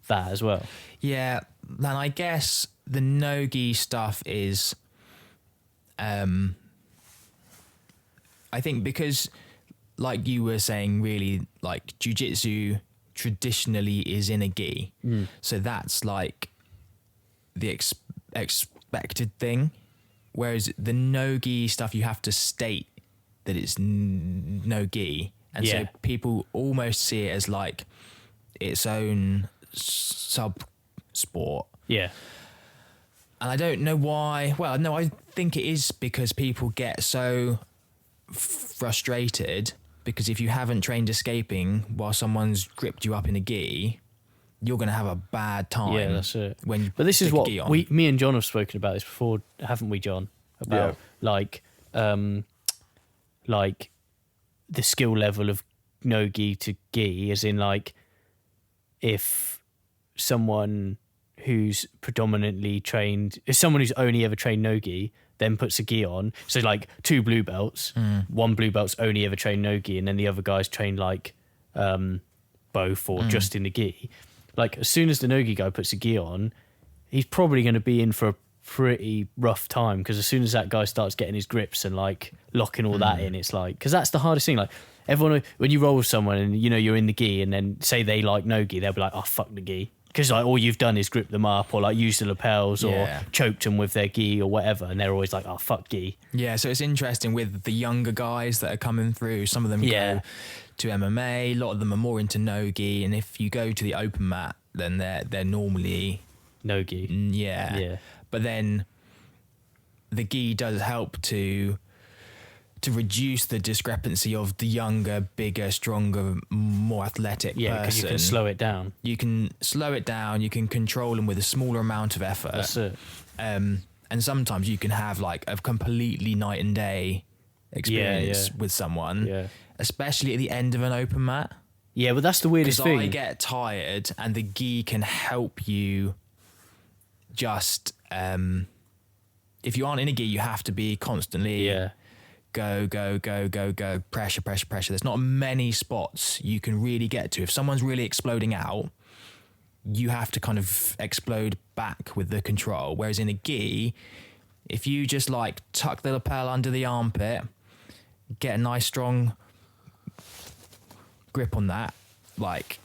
S1: that as well.
S3: Yeah, and I guess the no-gi stuff is, I think because, like you were saying, really, like jiu-jitsu traditionally is in a gi. So that's like the expected thing. Whereas the no-gi stuff, you have to state that it's no-gi. And so people almost see it as like its own sub-sport.
S1: Yeah.
S3: And I don't know why. Well, no, I think it is because people get so frustrated because if you haven't trained escaping while someone's gripped you up in a gi, you're going to have a bad time.
S1: Yeah, that's it.
S3: When you
S1: but this is what
S3: gi on.
S1: me and John have spoken about this before, haven't we, John? About like the skill level of no gi to gi, as in like if someone who's predominantly trained, if someone who's only ever trained no gi then puts a gi on, so like 2 blue belts, one blue belt's only ever trained no gi, and then the other guy's trained like both or just in the gi. Like as soon as the no gi guy puts a gi on, he's probably going to be in for a pretty rough time, because as soon as that guy starts getting his grips and like locking all that in, it's like, because that's the hardest thing. Like everyone, when you roll with someone and you know you're in the gi, and then say they like no gi, they'll be like, oh fuck the gi, because like all you've done is grip them up or like use the lapels or choked them with their gi or whatever, and they're always like, oh fuck gi.
S3: Yeah, so it's interesting with the younger guys that are coming through. Some of them go to MMA, a lot of them are more into no gi, and if you go to the open mat, then they're normally
S1: no gi.
S3: Yeah. But then the gi does help to reduce the discrepancy of the younger, bigger, stronger, more athletic person.
S1: Because you can slow it down.
S3: You can slow it down. You can control them with a smaller amount of effort.
S1: That's it.
S3: And sometimes you can have like a completely night and day experience with someone, especially at the end of an open mat.
S1: Yeah, but that's the weirdest thing.
S3: I get tired, and the gi can help you just... if you aren't in a gi, you have to be constantly go, pressure. There's not many spots you can really get to. If someone's really exploding out, you have to kind of explode back with the control. Whereas in a gi, if you just like tuck the lapel under the armpit, get a nice strong grip on that, like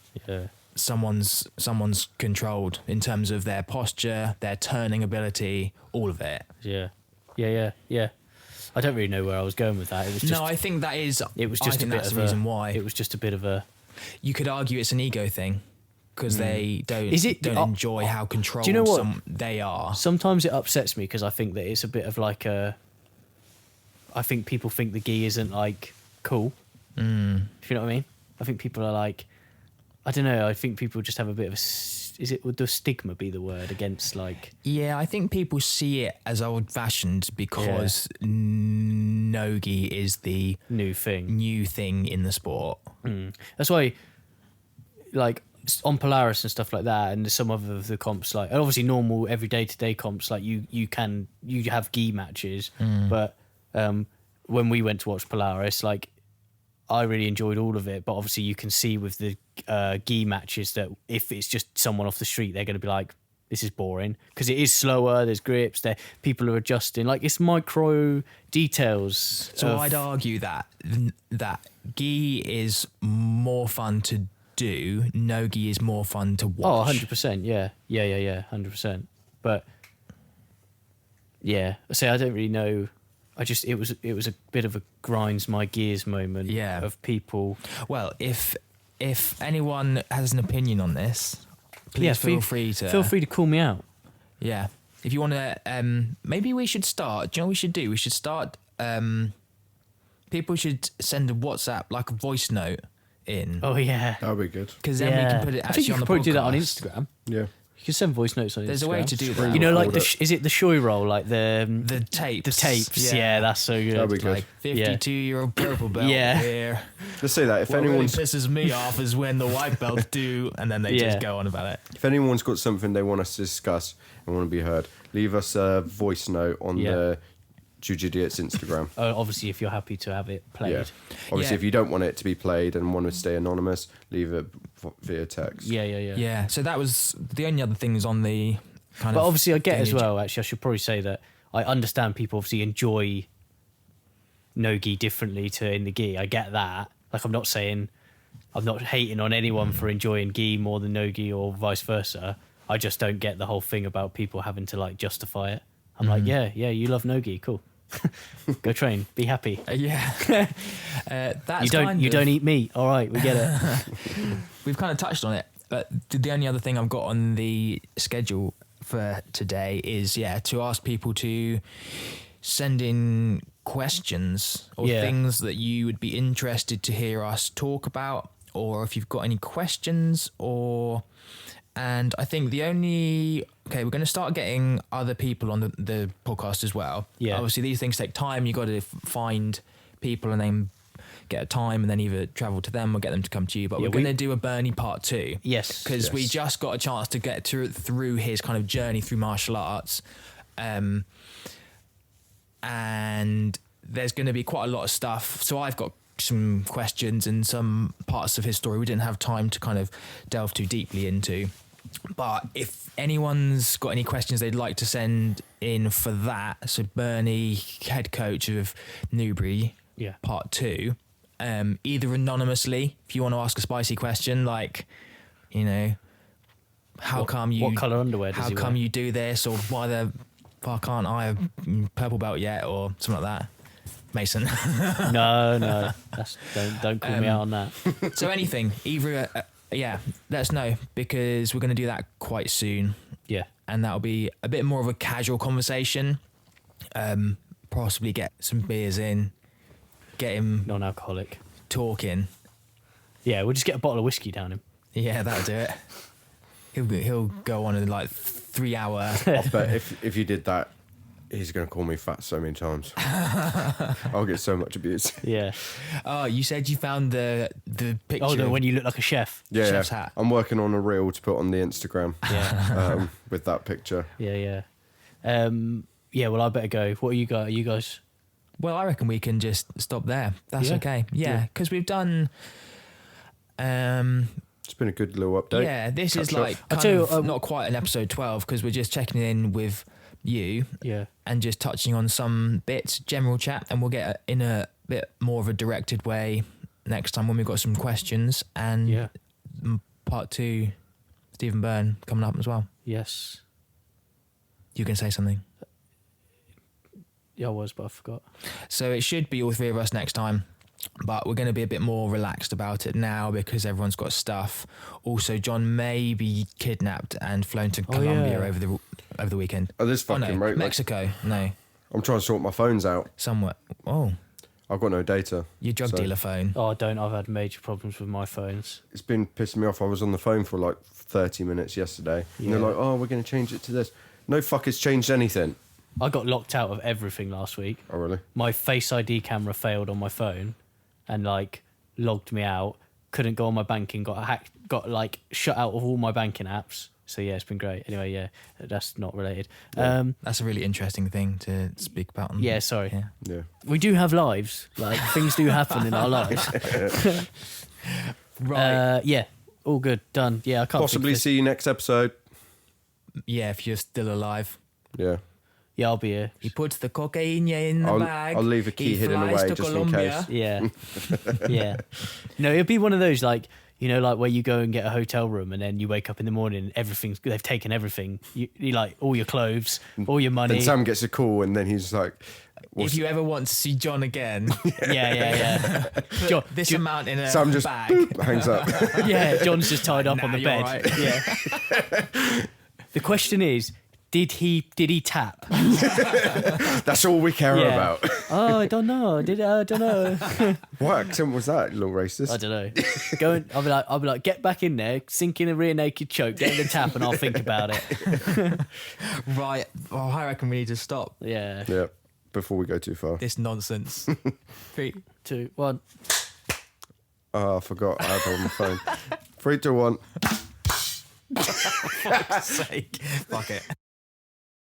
S3: someone's controlled in terms of their posture, their turning ability, all of it.
S1: Yeah. I don't really know where I was going with that. It was just,
S3: I think that is.
S1: It was just a bit of
S3: the reason why.
S1: It was just a bit of a.
S3: You could argue it's an ego thing because they don't enjoy how controlled
S1: do you know what?
S3: They are.
S1: Sometimes it upsets me because I think that it's a bit of like a. I think people think the gi isn't like cool. If you know what I mean. I think people are like, I don't know. I think people just have a bit of a. Would the stigma be the word against like?
S3: Yeah, I think people see it as old-fashioned because no-gi is the
S1: new thing
S3: in the sport.
S1: That's why, like on Polaris and stuff like that, and some of the comps, like, and obviously normal every day-to-day comps, like you have gi matches, but when we went to watch Polaris, like I really enjoyed all of it, but obviously you can see with the gi matches that if it's just someone off the street, they're going to be like, this is boring, because it is slower. There's grips. There, people are adjusting. Like, it's micro details.
S3: So I'd argue that gi is more fun to do. No gi is more fun to watch.
S1: Oh, 100%. Yeah. 100%. But yeah, I say I don't really know. It was a bit of a grinds my gears moment.
S3: Yeah.
S1: Of people.
S3: Well, if anyone has an opinion on this, please feel free to
S1: call me out.
S3: Yeah. If you want to, maybe we should start. Do you know what we should do? We should start. People should send a WhatsApp, like a voice note in.
S1: Oh yeah,
S2: That'd be good.
S3: Because then we can put it
S1: I think
S3: actually
S1: you
S3: on
S1: could
S3: the
S1: probably
S3: podcast.
S1: do that on Instagram.
S2: Yeah.
S1: You can send voice notes on Instagram.
S3: There's a way to do that.
S1: You know, like
S2: Record it.
S1: is it the shoy roll, like
S3: The tapes.
S1: the tapes? Yeah, that's so good.
S2: That'd be good.
S3: Like 52-year-old purple belt
S1: Yeah.
S3: here.
S2: Let's say that if
S3: What really
S2: anyone's
S3: pisses me off is when the white belts do, and then they
S1: Yeah.
S3: just go on about it.
S2: if anyone's got something they want us to discuss and want to be heard, leave us a voice note on
S1: Yeah.
S2: the Juge Idiots Instagram.
S1: Obviously, if you're happy to have it played.
S2: Yeah. Obviously,
S3: Yeah.
S2: if you don't want it to be played and want to stay anonymous, leave it via text.
S1: Yeah.
S3: Yeah. So that was the only other things on the kind
S1: But
S3: of.
S1: obviously, I get
S3: thing
S1: as
S3: you-
S1: well. Actually, I should probably say that I understand people obviously enjoy no gi differently to in the gi. I get that. Like, I'm not hating on anyone for enjoying gi more than no gi or vice versa. I just don't get the whole thing about people having to like justify it. I'm like, yeah, you love no gi, cool. Go train, be happy.
S3: Yeah. That's
S1: You don't eat meat. All right, we get it.
S3: We've kind of touched on it, but the only other thing I've got on the schedule for today is to ask people to send in questions or
S1: Yeah.
S3: things that you would be interested to hear us talk about, or if you've got any questions, and I think we're going to start getting other people on the podcast as well.
S1: Yeah.
S3: Obviously these things take time. You got to find people and then get a time and then either travel to them or get them to come to you. But
S1: Yeah,
S3: we're going to do a Bernie part 2.
S1: Yes.
S3: Because we just got a chance to get through his kind of journey through martial arts. And there's going to be quite a lot of stuff. So I've got some questions and some parts of his story we didn't have time to kind of delve too deeply into. But if anyone's got any questions they'd like to send in for that, so Bernie, head coach of Newbury,
S1: Yeah.
S3: part 2, either anonymously, if you want to ask a spicy question, like, how come you...
S1: What colour underwear does
S3: How
S1: he
S3: come
S1: wear?
S3: you do this, or why the fuck aren't I a purple belt yet, or something like that. Mason.
S1: No, don't call me out on that.
S3: So anything, either, let us know, because we're going to do that quite soon.
S1: Yeah.
S3: And that'll be a bit more of a casual conversation. Possibly get some beers in, get him
S1: Non-alcoholic.
S3: talking.
S1: Yeah, we'll just get a bottle of whiskey down him.
S3: Yeah, that'll do it. He'll go on in like 3 hour.
S2: But if you did that, he's going to call me fat so many times. I'll get so much abuse.
S1: Yeah.
S3: Oh, you said you found the picture.
S1: Oh,
S3: of
S1: when you look like a chef.
S2: Yeah,
S3: Chef's hat.
S2: I'm working on a reel to put on the Instagram
S1: Yeah.
S2: with that picture.
S1: Yeah. Well, I better go. What are you guys? You guys?
S3: Well, I reckon we can just stop there. That's
S1: Yeah.
S3: okay. Yeah, because we've done.
S2: It's been a good little update.
S3: Yeah, this is
S2: Catch up.
S3: like
S1: I'll
S3: kind
S1: tell you,
S3: of not quite an episode 12 because we're just checking in with you
S1: Yeah.
S3: and just touching on some bits, general chat, and we'll get in a bit more of a directed way next time when we've got some questions and
S1: Yeah.
S3: part 2, Stephen Byrne coming up as well.
S1: Yes.
S3: You can say something.
S1: Yeah, I was, but I forgot.
S3: So it should be all 3 of us next time, but we're going to be a bit more relaxed about it now because everyone's got stuff. Also, John may be kidnapped and flown to Colombia
S1: yeah.
S3: over the weekend.
S2: Oh, this
S3: Oh,
S2: fucking
S3: no,
S2: right.
S3: Mexico. No,
S2: I'm trying to sort my phones out.
S3: somewhere. Oh,
S2: I've got no data.
S3: your drug
S2: So-
S3: dealer phone.
S1: Oh, I don't. I've had major problems with my phones.
S2: It's been pissing me off. I was on the phone for like 30 minutes yesterday. And they're
S1: Yeah.
S2: like, oh, we're going to change it to this. No fuckers changed anything.
S1: I got locked out of everything last week.
S2: Oh, really?
S1: My Face ID camera failed on my phone, and like logged me out. Couldn't go on my banking. Got hacked. Got like shut out of all my banking apps. So yeah, it's been great. Anyway, yeah, that's not related.
S3: That's a really interesting thing to speak about.
S1: Yeah, sorry.
S3: Yeah.
S2: Yeah.
S1: We do have lives. Like things do happen in our lives.
S3: Right.
S1: Yeah. All good. Done. Yeah, I can't.
S2: Possibly
S1: think of
S2: see you next episode.
S3: Yeah, if you're still alive.
S2: Yeah.
S1: Yeah, I'll be here.
S3: He puts the cocaine in the bag.
S2: I'll leave a key
S3: He
S2: hidden
S3: flies
S2: away
S3: to
S2: just
S3: Colombia.
S2: in case.
S1: Yeah. Yeah. No, it'd be one of those like, you know, like where you go and get a hotel room and then you wake up in the morning, they've taken everything. You like all your clothes, all your money.
S2: Then Sam gets a call and then he's like,
S3: If you ever want to see John again,
S1: yeah. John,
S3: this amount in a
S2: Sam just
S3: bag.
S2: boop, hangs up.
S1: yeah, John's just tied up
S3: Nah,
S1: on the
S3: you're
S1: bed.
S3: right.
S1: Yeah. The question is, did he tap?
S2: That's all we care
S1: Yeah.
S2: about.
S1: Oh, I don't know. I don't know.
S2: What accent was that, little racist?
S1: I don't know. Go and I'll be like, get back in there, sink in a rear naked choke, get in the tap, and I'll think about it.
S3: Right. Oh, I reckon we need to stop
S1: Yeah.
S2: Yeah, before we go too far.
S3: this nonsense. 3,
S1: 2, 1.
S2: Oh, I forgot. I had it on my phone. 3, 2, 1.
S3: sake. Fuck it.